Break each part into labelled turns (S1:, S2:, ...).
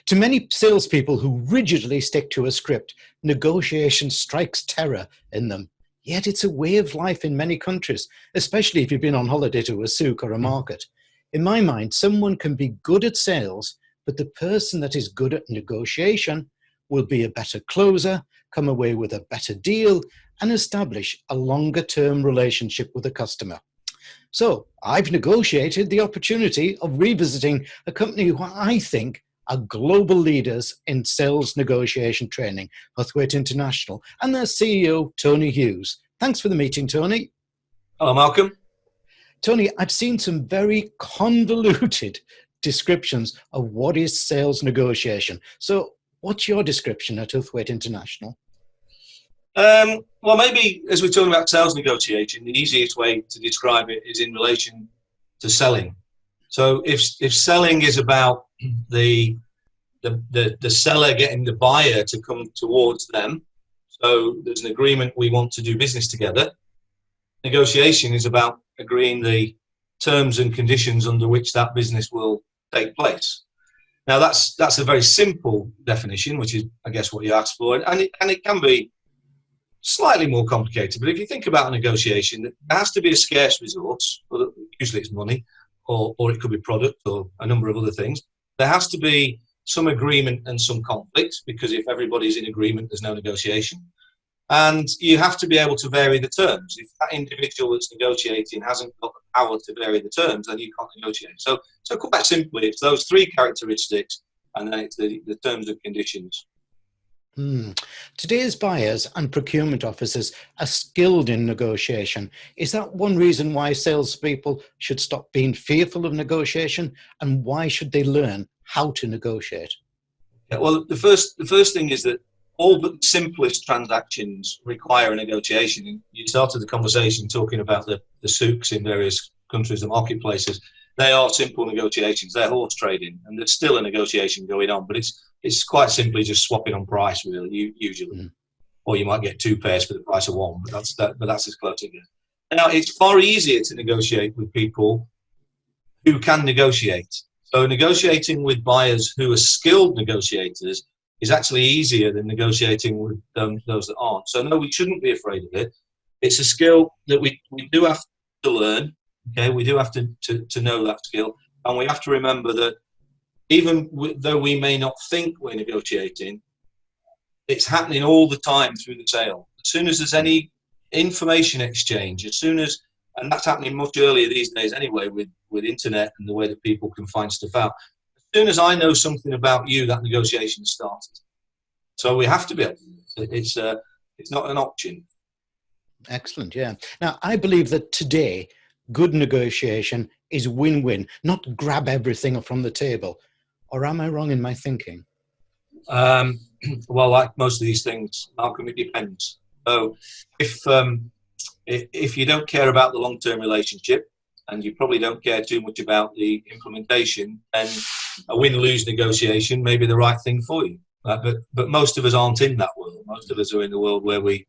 S1: To many salespeople who rigidly stick to a script, negotiation strikes terror in them. Yet it's a way of life in many countries, especially if you've been on holiday to a souk or a market. In my mind, someone can be good at sales, but the person that is good at negotiation will be a better closer, come away with a better deal, and establish a longer-term relationship with a customer. So I've negotiated the opportunity of revisiting a company who I think are global leaders in sales negotiation training, Huthwaite International, and their CEO, Tony Hughes. Thanks for the meeting, Tony.
S2: Hello, Malcolm.
S1: Tony, I've seen some very convoluted descriptions of what is sales negotiation. So what's your description at Huthwaite International?
S2: Well, maybe as we're talking about sales negotiation, the easiest way to describe it is in relation to selling. So if selling is about the seller getting the buyer to come towards them, so there's an agreement, we want to do business together. Negotiation is about agreeing the terms and conditions under which that business will take place. Now that's a very simple definition, which is, I guess, what you asked for, and it can be slightly more complicated. But if you think about a negotiation, there has to be a scarce resource. Usually it's money, or it could be product, or a number of other things. There has to be some agreement and some conflict, because if everybody's in agreement, there's no negotiation. And you have to be able to vary the terms. If that individual that's negotiating hasn't got the power to vary the terms, then you can't negotiate. So quite simply, it's those three characteristics, and then it's the terms and conditions.
S1: Today's buyers and procurement officers are skilled in negotiation. Is that one reason why salespeople should stop being fearful of negotiation, and why should they learn how to negotiate?
S2: Yeah, well, the first thing is that all but the simplest transactions require a negotiation. You started the conversation talking about the souks in various countries, the marketplaces. They are simple negotiations. They're horse trading, and there's still a negotiation going on, but it's quite simply just swapping on price, really, usually. Or you might get two pairs for the price of one, but that's as close as it gets. Now, it's far easier to negotiate with people who can negotiate. So negotiating with buyers who are skilled negotiators is actually easier than negotiating with those that aren't. So no, we shouldn't be afraid of it. It's a skill that we do have to learn. Okay, we do have to know that skill, and we have to remember that even though we may not think we're negotiating, it's happening all the time through the sale. As soon as there's any information exchange, and that's happening much earlier these days anyway, with internet and the way that people can find stuff out. As soon as I know something about you, that negotiation started. So we have to be able to. It's not an option.
S1: Excellent, yeah. Now, I believe that today, good negotiation is win-win, not grab everything from the table. Or am I wrong in my thinking?
S2: Well, like most of these things, Malcolm, it depends. So if you don't care about the long-term relationship, and you probably don't care too much about the implementation, then a win-lose negotiation may be the right thing for you. But most of us aren't in that world. Most of us are in the world where we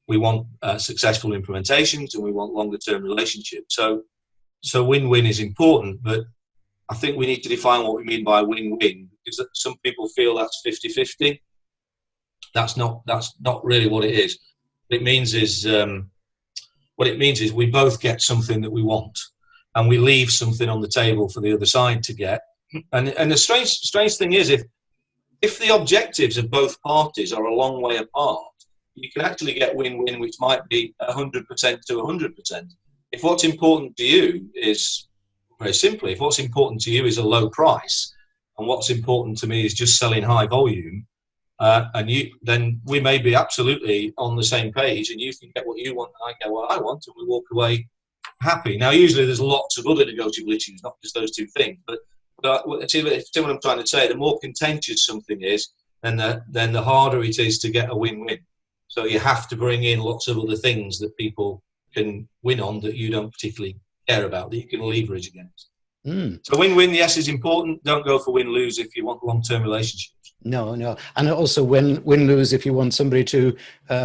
S2: want successful implementations, and we want longer-term relationships. So win-win is important, but I think we need to define what we mean by win-win, because some people feel that's 50-50. That's not really what it is. What it means is we both get something that we want, and we leave something on the table for the other side to get. And the strange thing is, if the objectives of both parties are a long way apart, you can actually get win-win, which might be 100% to 100%. If what's important to you is, very simply, if what's important to you is a low price, and what's important to me is just selling high volume, then we may be absolutely on the same page, and you can get what you want, and I get what I want, and we walk away happy. Now, usually there's lots of other negotiable issues, not just those two things, but see what I'm trying to say. The more contentious something is, then the harder it is to get a win-win. So you have to bring in lots of other things that people can win on that you don't particularly care about, that you can leverage against. So win-win, yes, is important. Don't go for win-lose if you want long-term relationships.
S1: No. And also win-lose if you want somebody to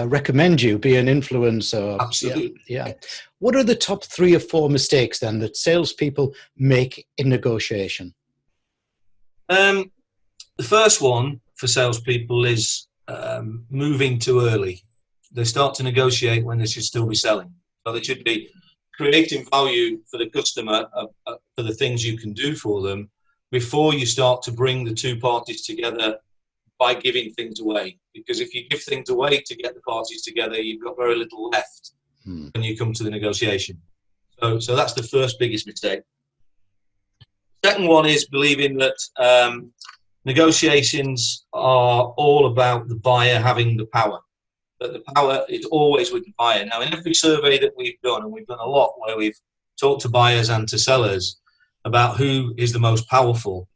S1: recommend you, be an influencer.
S2: Absolutely.
S1: Yeah. What are the top 3 or 4 mistakes then that salespeople make in negotiation?
S2: the first one for salespeople is moving too early. They start to negotiate when they should still be selling. So they should be creating value for the customer for the things you can do for them before you start to bring the two parties together by giving things away. Because if you give things away to get the parties together, you've got very little left when you come to the negotiation. So that's the first biggest mistake. Second one is believing that negotiations are all about the buyer having the power. That the power is always with the buyer. Now, in every survey that we've done, and we've done a lot where we've talked to buyers and to sellers about who is the most powerful,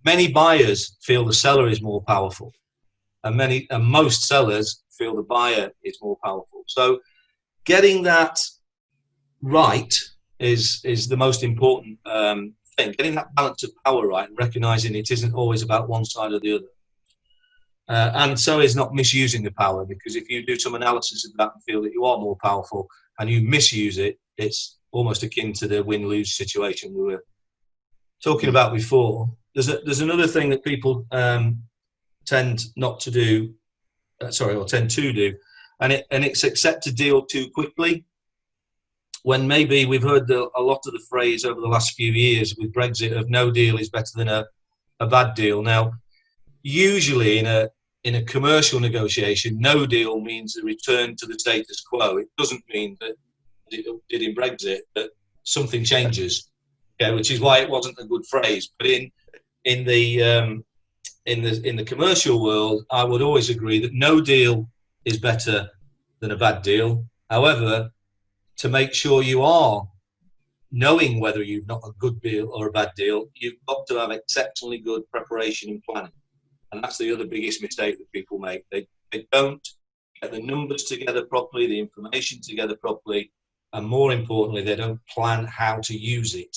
S2: many buyers feel the seller is more powerful, and most sellers feel the buyer is more powerful. So getting that right is the most important thing. Getting that balance of power right and recognizing it isn't always about one side or the other. And so is not misusing the power, because if you do some analysis of that and feel that you are more powerful and you misuse it, it's almost akin to the win-lose situation we were talking about before. There's another thing that people tend to do, and it's accept a deal too quickly. When maybe we've heard a lot of the phrase over the last few years with Brexit of no deal is better than a bad deal. Now, usually in a commercial negotiation, no deal means a return to the status quo. It doesn't mean that it did in Brexit that something changes, which is why it wasn't a good phrase. But in the commercial world, I would always agree that no deal is better than a bad deal. However, to make sure you are knowing whether you've got a good deal or a bad deal, you've got to have exceptionally good preparation and planning. And that's the other biggest mistake that people make. They don't get the numbers together properly, the information together properly, and more importantly, they don't plan how to use it.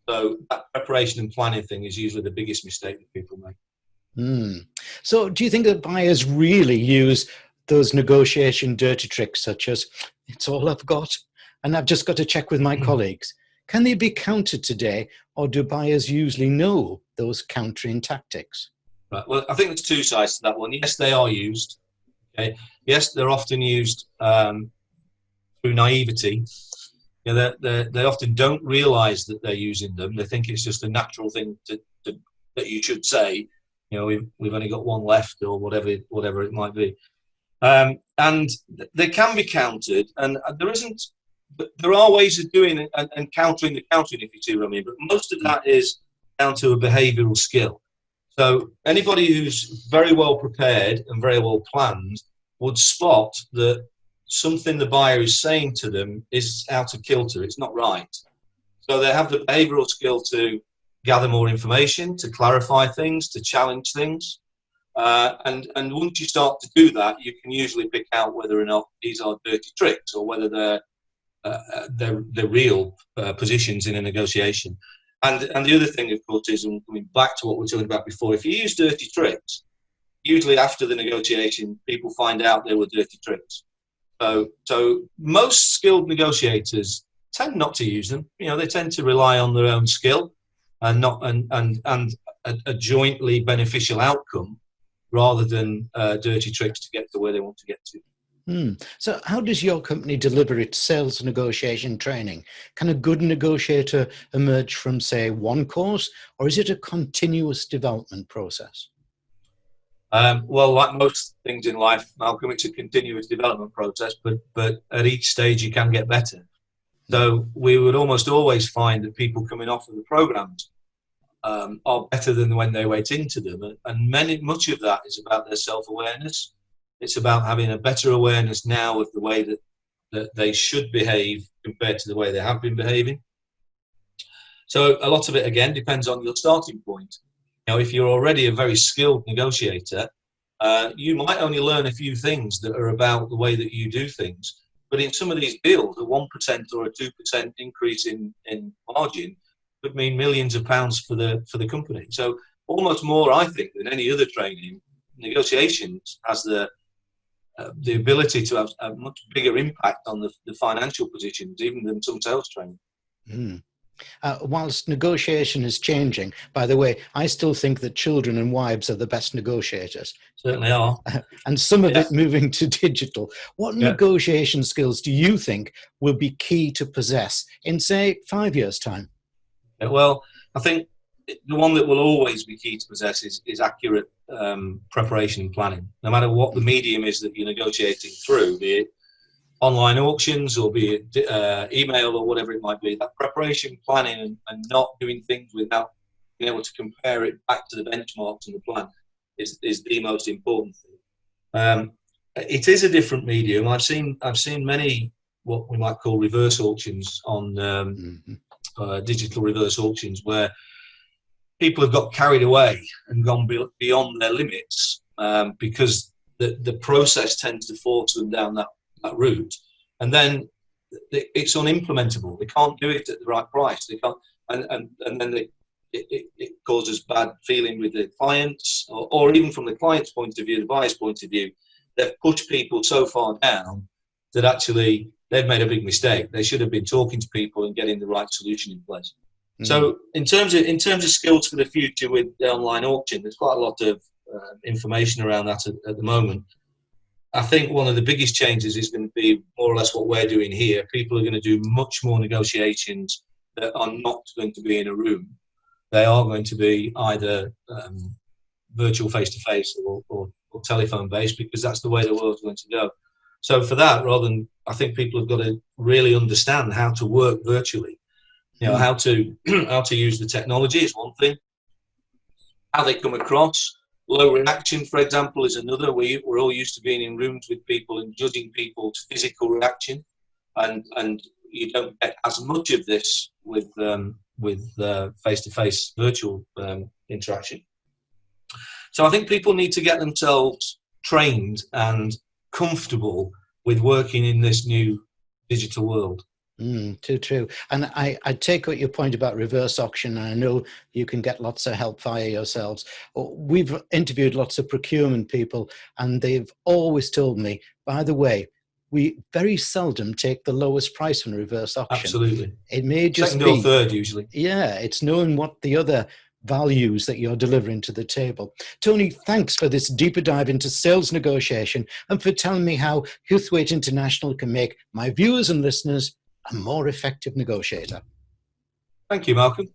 S2: So that preparation and planning thing is usually the biggest mistake that people make.
S1: So do you think that buyers really use those negotiation dirty tricks such as, it's all I've got, and I've just got to check with my colleagues? Can they be countered today, or do buyers usually know those countering tactics?
S2: Right. Well, I think there's two sides to that one. Yes, they are used. Okay. Yes, they're often used through naivety. They often don't realise that they're using them. They think it's just a natural thing that you should say. We've only got one left, or whatever it might be. And they can be countered, and there are ways of doing it and countering the countering, if you see what I mean. But most of that is down to a behavioural skill. So anybody who's very well prepared and very well planned would spot that something the buyer is saying to them is out of kilter. It's not right. So they have the behavioural skill to gather more information, to clarify things, to challenge things. And once you start to do that, you can usually pick out whether or not these are dirty tricks or whether they're real positions in a negotiation. And the other thing, of course, is, and coming back to what we were talking about before, if you use dirty tricks, usually after the negotiation, people find out they were dirty tricks. So most skilled negotiators tend not to use them. They tend to rely on their own skill and a jointly beneficial outcome rather than dirty tricks to get to where they want to get to.
S1: So how does your company deliver its sales negotiation training? Can a good negotiator emerge from, say, one course, or is it a continuous development process?
S2: Well, like most things in life, Malcolm, it's a continuous development process, but at each stage you can get better. So we would almost always find that people coming off of the programs are better than when they went into them. And much of that is about their self-awareness. It's about having a better awareness now of the way that they should behave compared to the way they have been behaving. So a lot of it, again, depends on your starting point. If you're already a very skilled negotiator, you might only learn a few things that are about the way that you do things. But in some of these deals, a 1% or a 2% increase in margin could mean millions of pounds for the company. So almost more, I think, than any other training, negotiations has the ability to have a much bigger impact on the financial positions, even than some sales training.
S1: Whilst negotiation is changing, by the way, I still think that children and wives are the best negotiators.
S2: Certainly are.
S1: And some of
S2: Yeah.
S1: it moving to digital. What
S2: Yeah.
S1: negotiation skills do you think will be key to possess in, say, 5 years' time?
S2: Yeah, well, I think the one that will always be key to possess is accurate preparation and planning. No matter what the medium is that you're negotiating through, be it online auctions or be it email or whatever it might be, that preparation, planning, and not doing things without being able to compare it back to the benchmarks and the plan is the most important thing. It is a different medium. I've seen many what we might call reverse auctions on digital reverse auctions, where people have got carried away and gone beyond their limits because the process tends to force them down that route, and then it's unimplementable. They can't do it at the right price. They can't, and then it causes bad feeling with the clients, or even from the client's point of view, the buyer's point of view. They've pushed people so far down that actually they've made a big mistake. They should have been talking to people and getting the right solution in place. So in terms of skills for the future with the online auction, there's quite a lot of information around that at the moment. I think one of the biggest changes is going to be more or less what we're doing here. People are going to do much more negotiations that are not going to be in a room. They are going to be either virtual face-to-face or telephone-based, because that's the way the world's going to go. So for that, rather than, I think people have got to really understand how to work virtually. You know, how to use the technology is one thing. How they come across. Low reaction, for example, is another. We're all used to being in rooms with people and judging people's physical reaction, and you don't get as much of this with face-to-face virtual interaction. So I think people need to get themselves trained and comfortable with working in this new digital world.
S1: Too true. And I take what your point about reverse auction. I know you can get lots of help via yourselves. We've interviewed lots of procurement people, and they've always told me, by the way, we very seldom take the lowest price on reverse auction.
S2: Absolutely.
S1: It may just
S2: second or third usually.
S1: Yeah, it's knowing what the other values that you're delivering to the table. Tony, thanks for this deeper dive into sales negotiation and for telling me how Huthwaite International can make my viewers and listeners a more effective negotiator.
S2: Thank you, Malcolm.